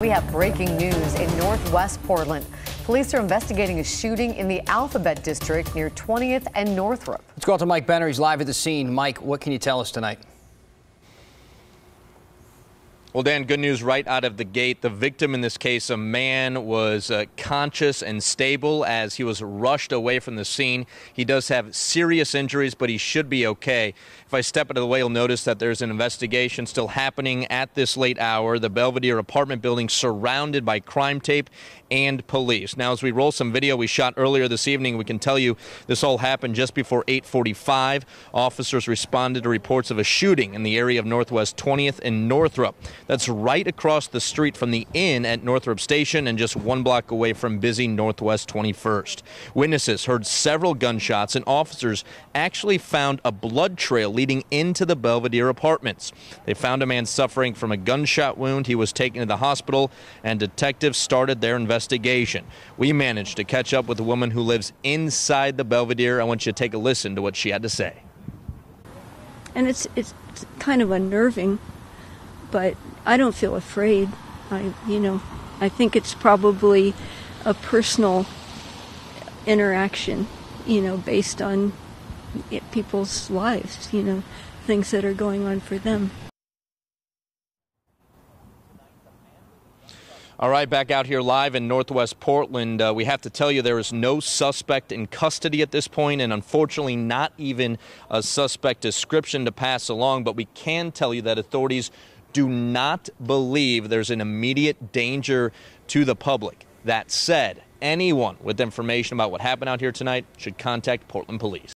We have breaking news in northwest Portland. Police are investigating a shooting in the Alphabet District near 20th and Northrop. Let's go out to Mike Benner. He's live at the scene. Mike, what can you tell us tonight? Well, Dan, good news right out of the gate. The victim in this case, a man, was conscious and stable as he was rushed away from the scene. He does have serious injuries, but he should be okay. If I step out of the way, you'll notice that there's an investigation still happening at this late hour. The Belvedere apartment building surrounded by crime tape and police. Now, as we roll some video we shot earlier this evening, we can tell you this all happened just before 8:45. Officers responded to reports of a shooting in the area of Northwest 20th and Northrop. That's right across the street from the inn at Northrop Station and just 1 block away from busy Northwest 21st. Witnesses heard several gunshots, and officers actually found a blood trail leading into the Belvedere Apartments. They found a man suffering from a gunshot wound. He was taken to the hospital, and detectives started their investigation. We managed to catch up with a woman who lives inside the Belvedere. I want you to take a listen to what she had to say. And it's kind of unnerving, but I don't feel afraid. I think it's probably a personal interaction, based on people's lives, things that are going on for them. All right, back out here live in northwest Portland. We have to tell you there is no suspect in custody at this point, and unfortunately not even a suspect description to pass along. But we can tell you that authorities do not believe there's an immediate danger to the public. That said, anyone with information about what happened out here tonight should contact Portland Police.